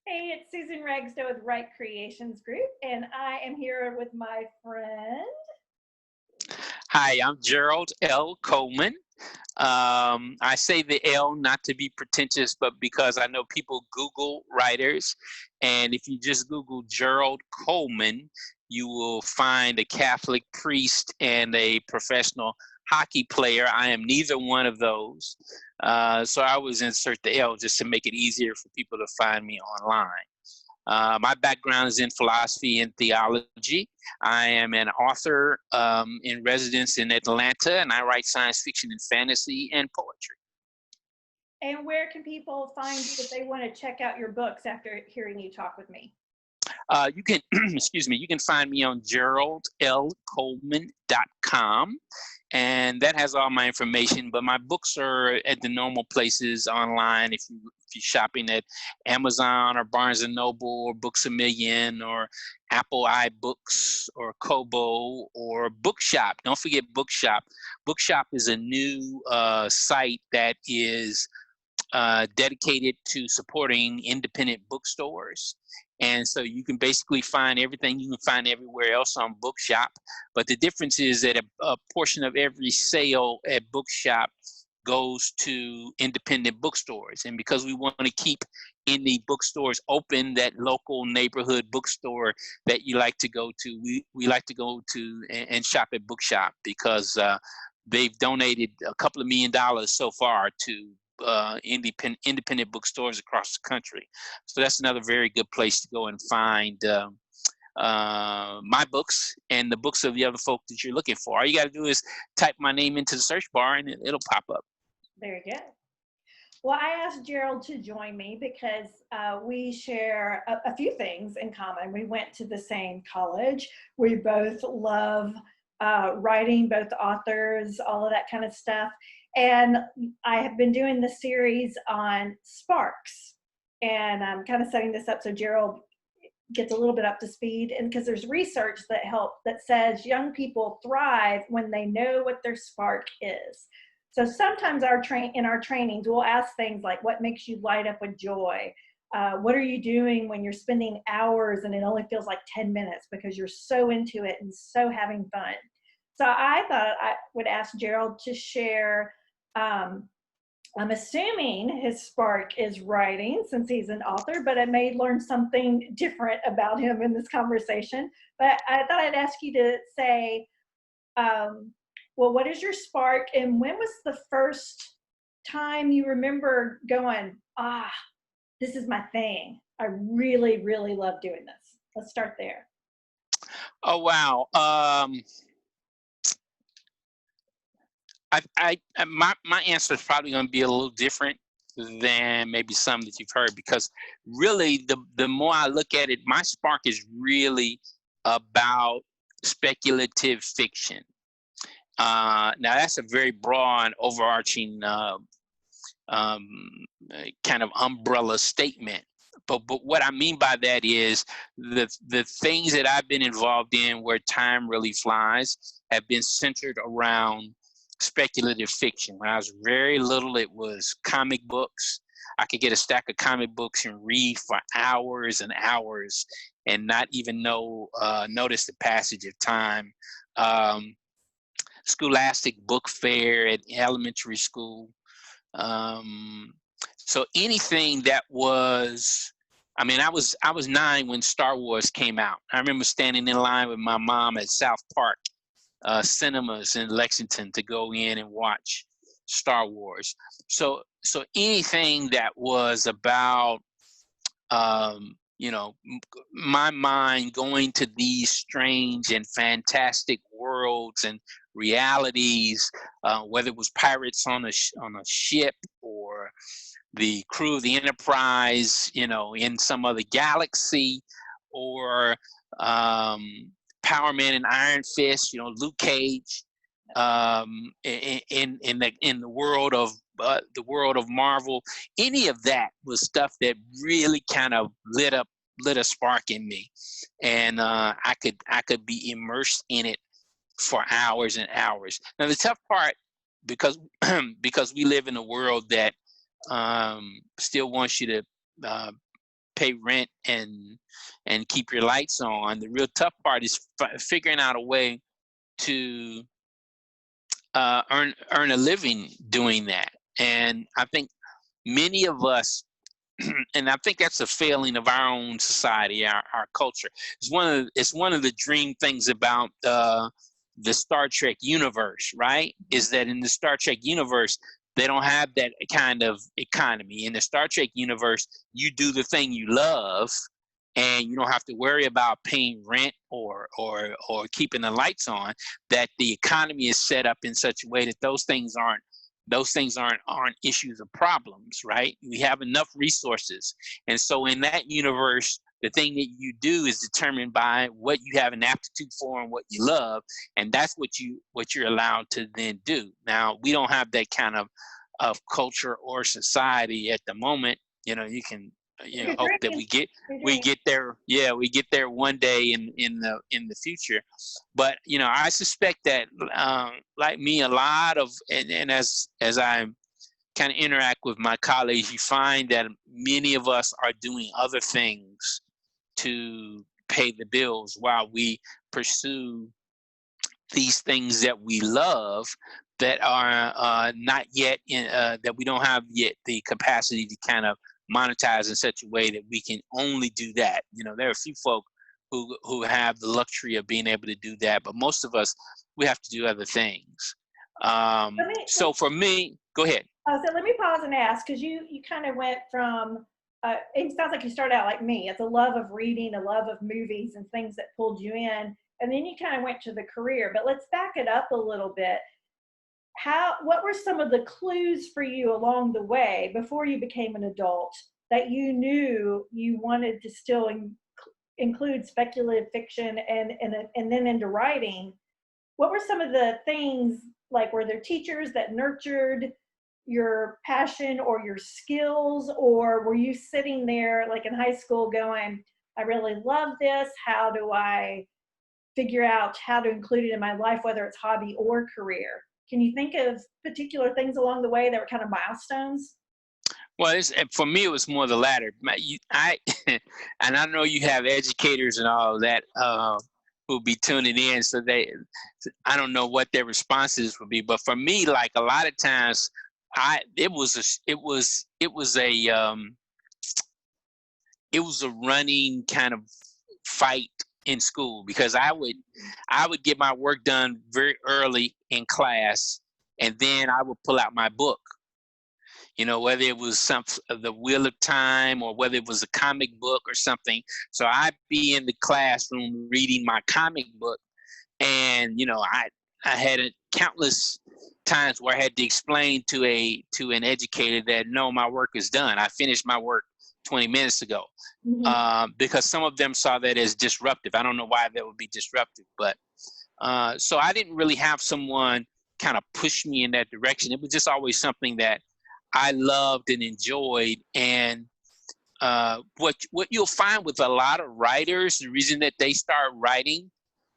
Hey, it's Susan Ragsdale with Right Creations Group, and I am here with my friend. Hi, I'm Gerald L. Coleman. I say the L not to be pretentious, but because I know people Google writers. And if you just Google Gerald Coleman, you will find a Catholic priest and a professional hockey player. I am neither one of those. So I always insert the L just to make it easier for people to find me online. My background is in philosophy and theology. I am an author in residence in Atlanta, and I write science fiction and fantasy and poetry. And where can people find you if they want to check out your books after hearing you talk with me? You can, excuse me, you can find me on geraldlcoleman.com, and that has all my information. But my books are at the normal places online. If you're shopping at Amazon or Barnes and Noble or Books a Million or Apple iBooks or Kobo or Bookshop. Don't forget Bookshop. Bookshop is a new site that is dedicated to supporting independent bookstores. And so you can basically find everything you can find everywhere else on Bookshop. But the difference is that a portion of every sale at Bookshop goes to independent bookstores. And because we want to keep indie bookstores open, that local neighborhood bookstore that you like to go to, we like to go to and shop at Bookshop because they've donated a couple of $1 million so far to independent bookstores across the country. So that's another very good place to go and find my books and the books of the other folk that you're looking for. All you got to do is type my name into the search bar and it'll pop up. Very good. Well, I asked Gerald to join me because we share a few things in common. We went to the same college. We both love writing, both authors, all of that kind of stuff. And I have been doing the series on sparks. And I'm kind of setting this up so Gerald gets a little bit up to speed. And because there's research that says young people thrive when they know what their spark is. So sometimes in our trainings, we'll ask things like, what makes you light up with joy? What are you doing when you're spending hours and it only feels like 10 minutes because you're so into it and so having fun? So I thought I would ask Gerald to share. I'm assuming his spark is writing since he's an author, but I may learn something different about him in this conversation. But I thought I'd ask you to say, well, what is your spark, and when was the first time you remember going, this is my thing? I really, really love doing this. Let's start there. Oh, wow. My answer is probably going to be a little different than maybe some that you've heard, because really the more I look at it, my spark is really about speculative fiction. Now that's a very broad, overarching kind of umbrella statement. But what I mean by that is the things that I've been involved in where time really flies have been centered around speculative fiction. When I was very little, it was comic books. I could get a stack of comic books and read for hours and hours and not even notice the passage of time. Scholastic book fair at elementary school. So anything that was, I was 9 when Star Wars came out. I remember standing in line with my mom at South Park cinemas in Lexington to go in and watch Star Wars. So anything that was about my mind going to these strange and fantastic worlds and realities, whether it was pirates on a ship or the crew of the Enterprise, in some other galaxy, or Power Man and Iron Fist, Luke Cage, in the world of Marvel. Any of that was stuff that really kind of lit a spark in me, and I could be immersed in it for hours and hours. Now the tough part, because because we live in a world that still wants you to pay rent and keep your lights on. The real tough part is figuring out a way to earn a living doing that. And I think many of us, and I think that's a failing of our own society, our culture. It's one of the dream things about the Star Trek universe, right? Is that in the Star Trek universe, they don't have that kind of economy. In the Star Trek universe, you do the thing you love, and you don't have to worry about paying rent or keeping the lights on. That the economy is set up in such a way that those things aren't issues or problems, right? We have enough resources, and so in that universe, the thing that you do is determined by what you have an aptitude for and what you love, and that's what you're allowed to then do. Now, we don't have that kind of culture or society at the moment. You can hope that we get there. Yeah, we get there one day in the future. But I suspect that like me, a lot of and as I kind of interact with my colleagues, you find that many of us are doing other things to pay the bills while we pursue these things that we love that are not yet that we don't have yet the capacity to kind of monetize in such a way that we can only do that. There are a few folk who have the luxury of being able to do that, but most of us, we have to do other things. So for me, go ahead. So let me pause and ask, because you kind of went from, it sounds like you started out like me. It's a love of reading, a love of movies and things that pulled you in. And then you kind of went to the career. But let's back it up a little bit. What were some of the clues for you along the way before you became an adult that you knew you wanted to still include speculative fiction and then into writing? What were some of the things, like were there teachers that nurtured your passion or your skills, or were you sitting there like in high school going, I really love this, how do I figure out how to include it in my life, whether it's hobby or career? Can you think of particular things along the way that were kind of milestones? Well, for me, it was more the latter. And I know you have educators and all of that who'll be tuning in, so I don't know what their responses would be, but for me, like a lot of times, it was a running kind of fight in school, because I would get my work done very early in class, and then I would pull out my book. Whether it was the Wheel of Time or whether it was a comic book or something. So I'd be in the classroom reading my comic book, and I had countless times where I had to explain to an educator that no, my work is done. I finished my work 20 minutes ago. Mm-hmm. Because some of them saw that as disruptive. I don't know why that would be disruptive, but so I didn't really have someone kind of push me in that direction. It was just always something that I loved and enjoyed. And what you'll find with a lot of writers, the reason that they start writing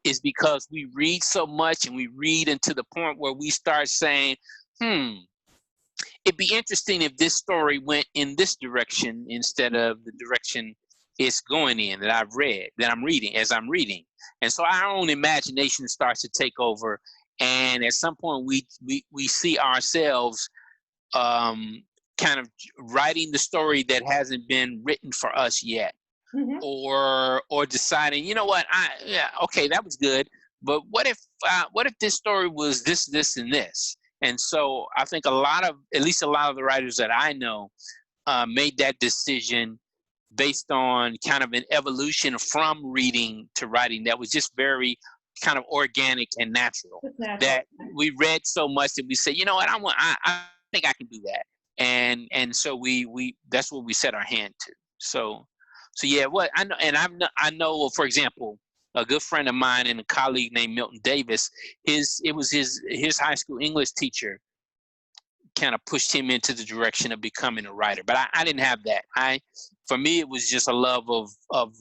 is because we read so much, and we read into the point where we start saying, it'd be interesting if this story went in this direction instead of the direction it's going in that I'm reading as I'm reading. And so our own imagination starts to take over. And at some point we see ourselves kind of writing the story that hasn't been written for us yet. Mm-hmm. Or deciding, okay, that was good, but what if this story was this, and this? And so I think at least a lot of the writers that I know made that decision based on kind of an evolution from reading to writing that was just very kind of organic and natural. That we read so much that we say, I think I can do that, and so we that's what we set our hand to. So yeah, what I know, and I know, for example, a good friend of mine and a colleague named Milton Davis, his high school English teacher kind of pushed him into the direction of becoming a writer. But I didn't have that. For me, it was just a love of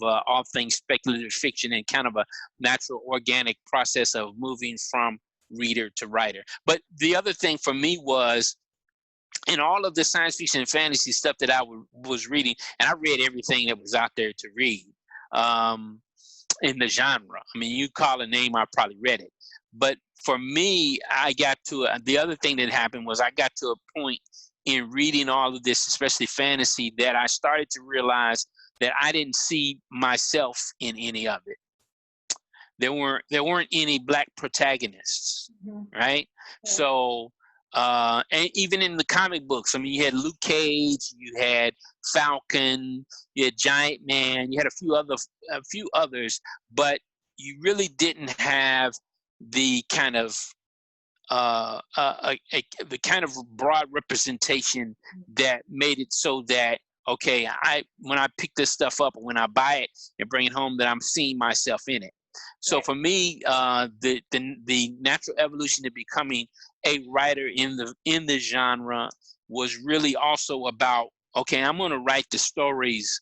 all things speculative fiction, and kind of a natural, organic process of moving from reader to writer. But the other thing for me was and all of the science fiction and fantasy stuff that I was reading, and I read everything that was out there to read in the genre. I mean, you call a name, I probably read it. But for me, I got to the other thing that happened was I got to a point in reading all of this, especially fantasy, that I started to realize that I didn't see myself in any of it. There weren't any black protagonists, right? So and even in the comic books, I mean, you had Luke Cage, you had Falcon, you had Giant Man, you had a few others, but you really didn't have the kind of the kind of broad representation that made it so that, okay, when I pick this stuff up, when I buy it and bring it home, that I'm seeing myself in it. So for me, the natural evolution to becoming a writer in the genre was really also about, okay, I'm going to write the stories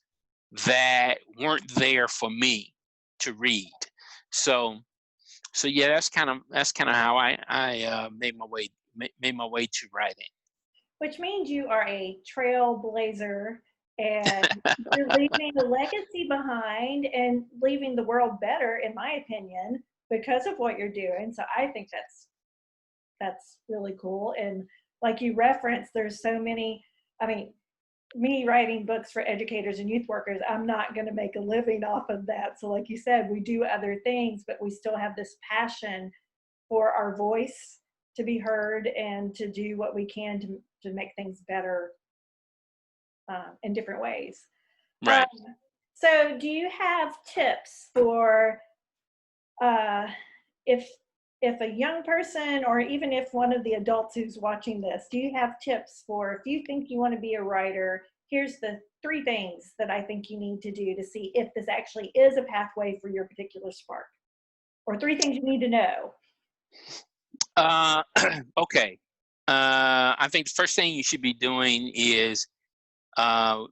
that weren't there for me to read. So yeah, that's kind of how I made my way to writing. Which means you are a trailblazer, and you're leaving a legacy behind and leaving the world better, in my opinion, because of what you're doing. So I think that's really cool. And like you referenced, there's so many. I mean, me writing books for educators and youth workers, I'm not going to make a living off of that. So like you said, we do other things, but we still have this passion for our voice to be heard and to do what we can to make things better in different ways. Right. So do you have tips for if a young person, or even if one of the adults who's watching this, do you have tips for, if you think you want to be a writer, here's the 3 things that I think you need to do to see if this actually is a pathway for your particular spark, or 3 things you need to know? Okay. I think the first thing you should be doing is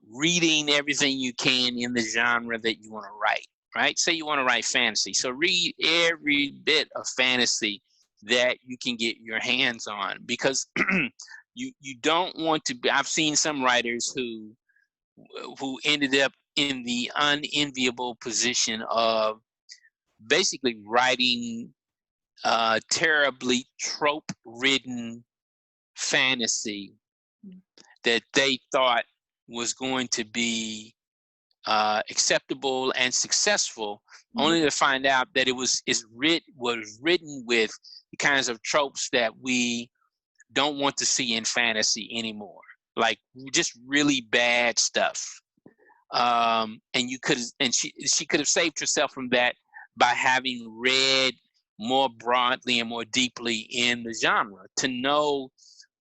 reading everything you can in the genre that you want to write. Right? Say you want to write fantasy. So read every bit of fantasy that you can get your hands on, because you don't want to be, I've seen some writers who ended up in the unenviable position of basically writing terribly trope-ridden fantasy that they thought was going to be acceptable and successful, only to find out that it was written with the kinds of tropes that we don't want to see in fantasy anymore, like just really bad stuff. And she could have saved herself from that by having read more broadly and more deeply in the genre, to know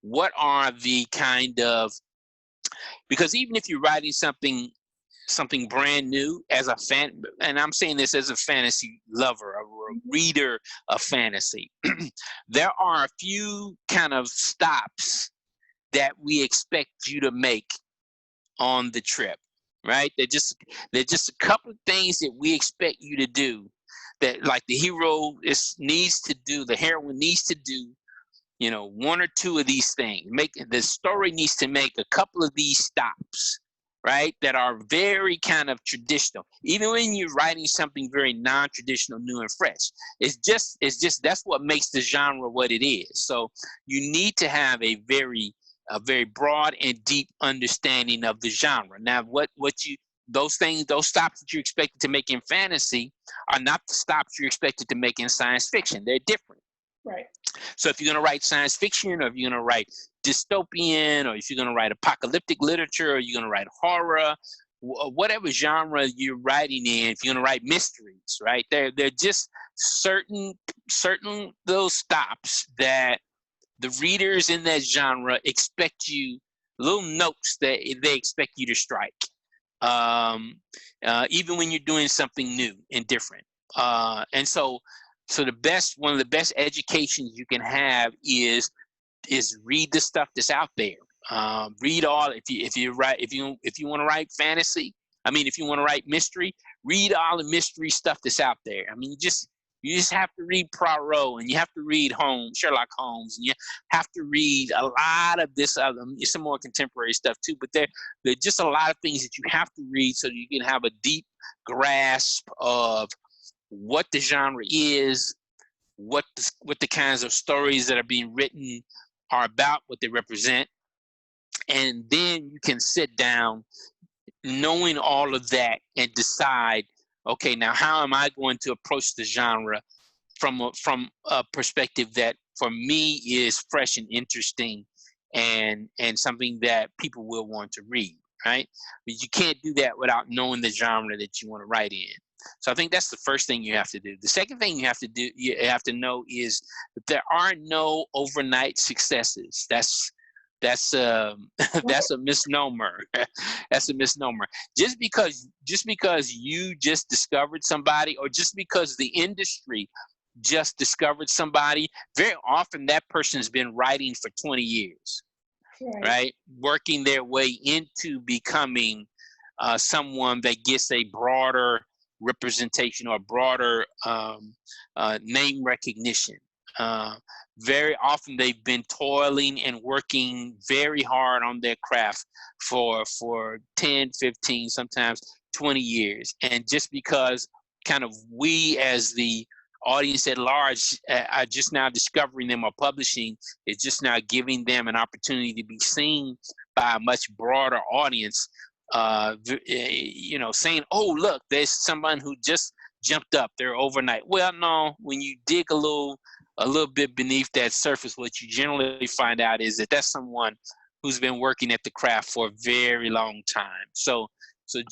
what are the kind of, because even if you're writing something brand new as a fan, and I'm saying this as a fantasy lover or a reader of fantasy, there are a few kind of stops that we expect you to make on the trip, right? They're just a couple of things that we expect you to do, that like the hero needs to do, the heroine needs to do, 1 or 2 of these things. The story needs to make a couple of these stops, right? That are very kind of traditional. Even when you're writing something very non-traditional, new and fresh, it's just that's what makes the genre what it is. So you need to have a very broad and deep understanding of the genre. Now, those stops that you expected to make in fantasy are not the stops you're expected to make in science fiction. They're different. Right. So if you're going to write science fiction, or if you're going to write dystopian, or if you're going to write apocalyptic literature, or you're going to write horror, whatever genre you're writing in, if you're going to write mysteries, right? They're just certain those stops that the readers in that genre expect you, little notes that they expect you to strike, even when you're doing something new and different. And so one of the best educations you can have is read the stuff that's out there. Read all, if you want to write fantasy, if you want to write mystery, read all the mystery stuff that's out there. You just have to read Poirot, and you have to read Sherlock Holmes, and you have to read a lot of this other, some more contemporary stuff too. But there are just a lot of things that you have to read so you can have a deep grasp of what the genre is, what the kinds of stories that are being written are about, what they represent, and then you can sit down knowing all of that and decide, okay, now how am I going to approach the genre from a perspective that for me is fresh and interesting, and something that people will want to read, right? But you can't do that without knowing the genre that you want to write in. So I think that's the first thing you have to do. The second thing you have to know is that there are no overnight successes. That's that's a misnomer. That's a misnomer. Just because you just discovered somebody, or just because the industry just discovered somebody, very often that person's been writing for 20 years, right? Working their way into becoming someone that gets a broader representation or broader name recognition. Very often they've been toiling and working very hard on their craft for 10, 15, sometimes 20 years. And just because kind of we as the audience at large are just now discovering them or publishing, it's just now giving them an opportunity to be seen by a much broader audience, saying, oh, look, there's someone who just jumped up there overnight. Well, no, when you dig a little bit beneath that surface, what you generally find out is that that's someone who's been working at the craft for a very long time. So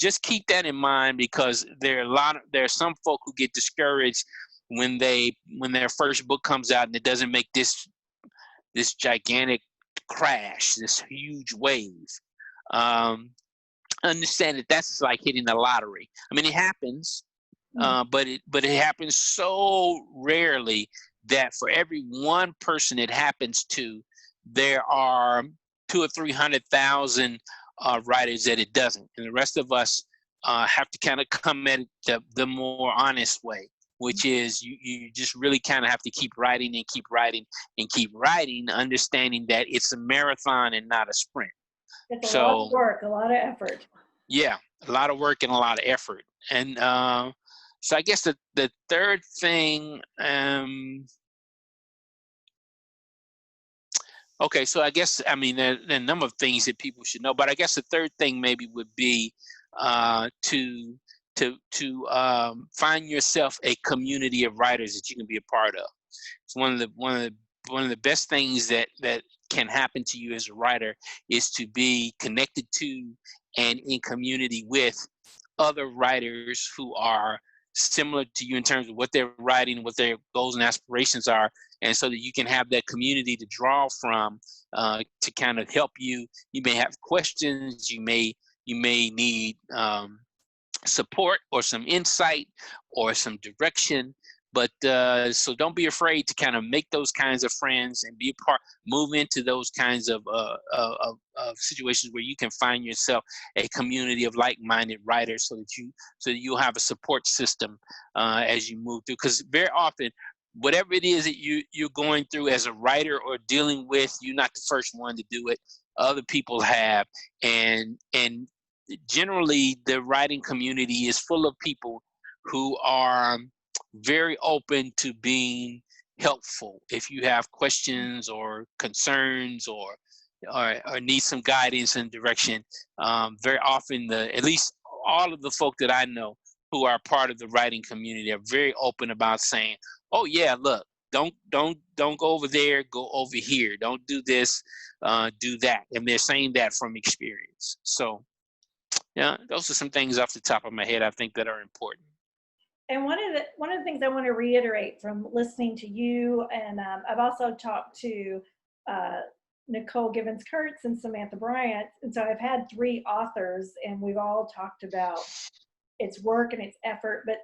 just keep that in mind, because there are some folk who get discouraged when their first book comes out and it doesn't make this gigantic crash, this huge wave. Understand that that's like hitting the lottery. I mean, it happens, but it happens so rarely that for every one person it happens to, there are 200,000 or 300,000 writers that it doesn't, and the rest of us have to kind of come at it the more honest way, which is you just really kind of have to keep writing and keep writing and keep writing, understanding that it's a marathon and not a sprint. It's a lot of work, a lot of effort. Yeah, a lot of work and a lot of effort. And so I guess the third thing, okay, so I guess, I mean, there are a number of things that people should know, but I guess the third thing maybe would be to find yourself a community of writers that you can be a part of. It's one of the best things that can happen to you as a writer is to be connected to and in community with other writers who are similar to you in terms of what they're writing, what their goals and aspirations are, and so that you can have that community to draw from to kind of help you. You may have questions, you may need support or some insight or some direction, but so don't be afraid to kind of make those kinds of friends and be a part, move into those kinds of situations where you can find yourself a community of like-minded writers, so that you'll have a support system as you move through. Because very often, whatever it is that you're going through as a writer or dealing with, you're not the first one to do it. Other people have, and generally the writing community is full of people who are very open to being helpful. If you have questions or concerns or need some guidance and direction, very often at least all of the folk that I know who are part of the writing community are very open about saying, oh yeah, look, don't go over there, go over here, don't do this, do that. And they're saying that from experience. So yeah, those are some things off the top of my head I think that are important. And one of the things I want to reiterate from listening to you, and I've also talked to Nicole Givens-Kurtz and Samantha Bryant, and so I've had 3 authors, and we've all talked about its work and its effort. But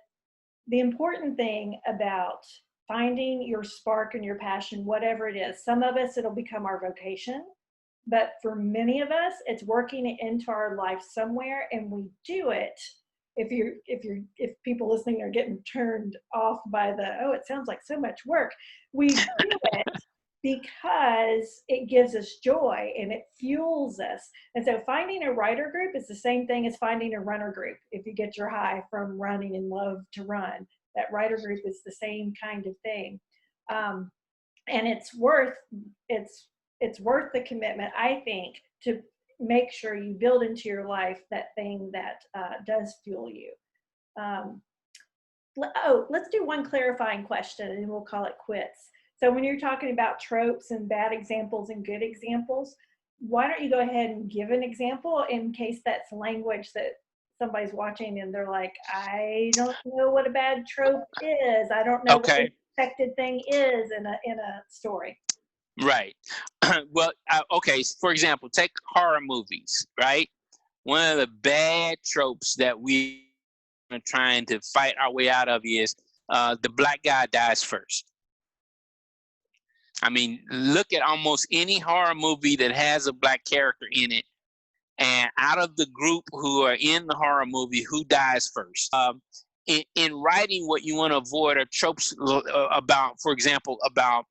the important thing about finding your spark and your passion, whatever it is, some of us it'll become our vocation, but for many of us, it's working it into our life somewhere, and we do it if people listening are getting turned off by the, oh, it sounds like so much work. We do it because it gives us joy and it fuels us. And so finding a writer group is the same thing as finding a runner group. If you get your high from running and love to run, that writer group is the same kind of thing. And it's worth the commitment, I think, to make sure you build into your life that thing that does fuel you. Let's do one clarifying question and we'll call it quits. So when you're talking about tropes and bad examples and good examples, why don't you go ahead and give an example in case that's language that somebody's watching and they're like, I don't know what a bad trope is. I don't know what the expected thing is in a story. Right. Well, okay. For example, take horror movies, right? One of the bad tropes that we are trying to fight our way out of is the black guy dies first. I mean, look at almost any horror movie that has a black character in it, and out of the group who are in the horror movie, who dies first? In writing, what you want to avoid are tropes about, for example, about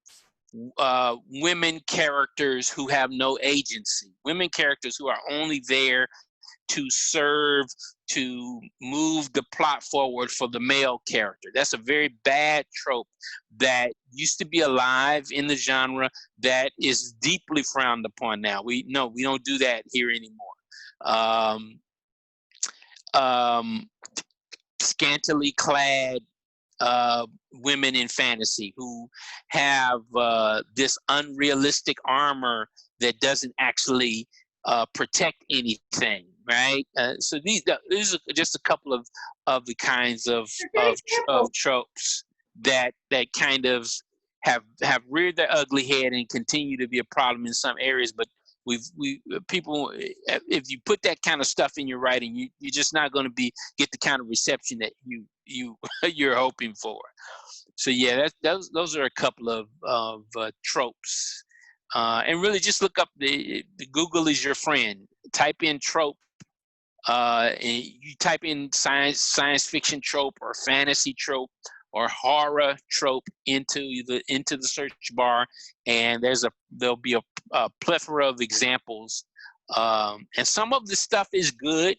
women characters who have no agency, women characters who are only there to serve, to move the plot forward for the male character. That's a very bad trope that used to be alive in the genre that is deeply frowned upon now. We don't do that here anymore. Scantily clad women in fantasy who have this unrealistic armor that doesn't actually protect anything, right? So these are just a couple of the kinds of tropes that kind of have reared their ugly head and continue to be a problem in some areas. But people, if you put that kind of stuff in your writing, you're just not going to get the kind of reception that you're hoping for. So yeah, those are a couple of tropes, and really just look up the Google is your friend. Type in trope, and you type in science fiction trope or fantasy trope or horror trope into the search bar, and there'll be a plethora of examples, and some of the stuff is good.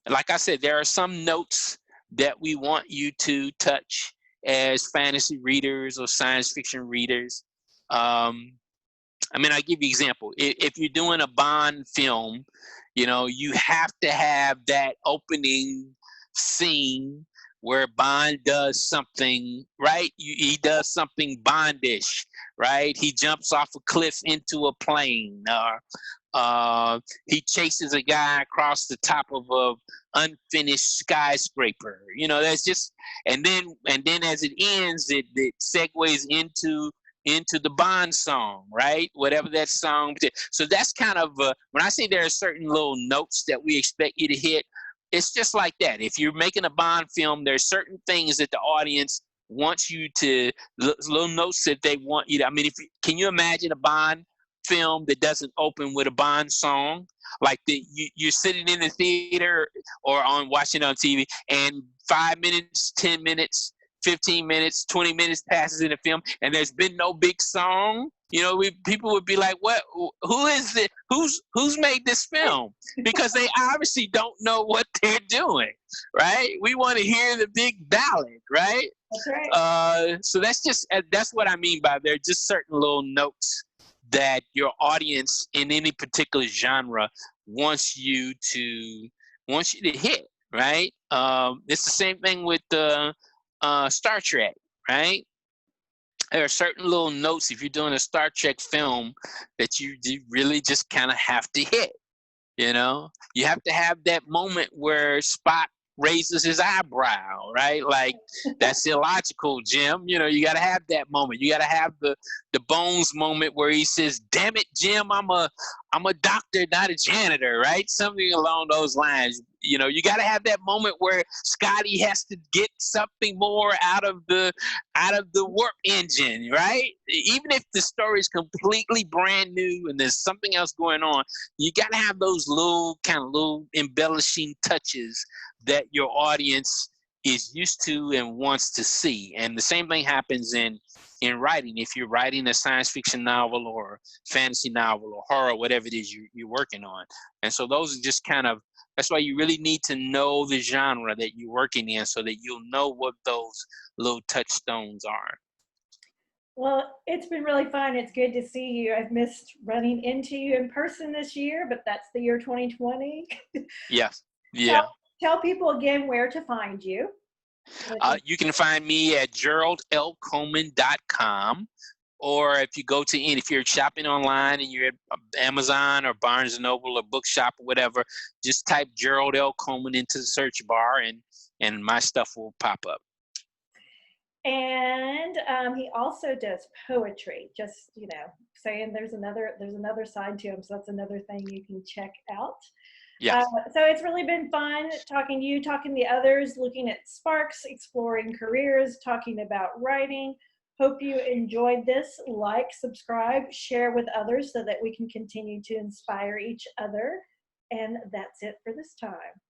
Like I said, there are some notes that we want you to touch as fantasy readers or science fiction readers. I mean, I'll give you an example. If you're doing a Bond film, you have to have that opening scene where Bond does something, right? He does something Bondish, right? He jumps off a cliff into a plane, or he chases a guy across the top of a unfinished skyscraper. That's just, and then as it ends, it segues into the Bond song, right? Whatever that song. So that's kind of when I say there are certain little notes that we expect you to hit. It's just like that. If you're making a Bond film, there's certain things that the audience wants you to, little notes that they want you to. I mean, can you imagine a Bond film that doesn't open with a Bond song? Like you're sitting in the theater or watching on TV, and 5 minutes, 10 minutes, 15 minutes, 20 minutes passes in the film, and there's been no big song. People would be like, "What? Who is it? Who's made this film?" Because they obviously don't know what they're doing, right? We want to hear the big ballad, right? That's right. So that's what I mean by there are just certain little notes that your audience in any particular genre wants you to hit, right? It's the same thing with Star Trek, right? There are certain little notes if you're doing a Star Trek film that you really just kind of have to hit. You have to have that moment where Spock raises his eyebrow, right? Like, that's illogical, Jim. You got to have that moment. You got to have the Bones moment where he says, "Damn it, Jim, I'm a doctor, not a janitor," right? Something along those lines. You got to have that moment where Scotty has to get something more out of the warp engine, right? Even if the story is completely brand new and there's something else going on, you got to have those little embellishing touches that your audience is used to and wants to see. And the same thing happens in writing. If you're writing a science fiction novel or fantasy novel or horror, whatever it is you're working on. And so those are just kind of, that's why you really need to know the genre that you're working in so that you'll know what those little touchstones are. Well, it's been really fun. It's good to see you. I've missed running into you in person this year, but that's the year 2020. Yes. tell, Yeah. tell people again where to find you. You can find me at geraldlcoleman.com. Or if you go to if you're shopping online and you're at Amazon or Barnes and Noble or Bookshop or whatever, just type Gerald L. Coleman into the search bar and my stuff will pop up. And he also does poetry. Just saying there's another side to him. So that's another thing you can check out. Yeah. So it's really been fun talking to you, talking to the others, looking at sparks, exploring careers, talking about writing. Hope you enjoyed this. Like, subscribe, share with others so that we can continue to inspire each other. And that's it for this time.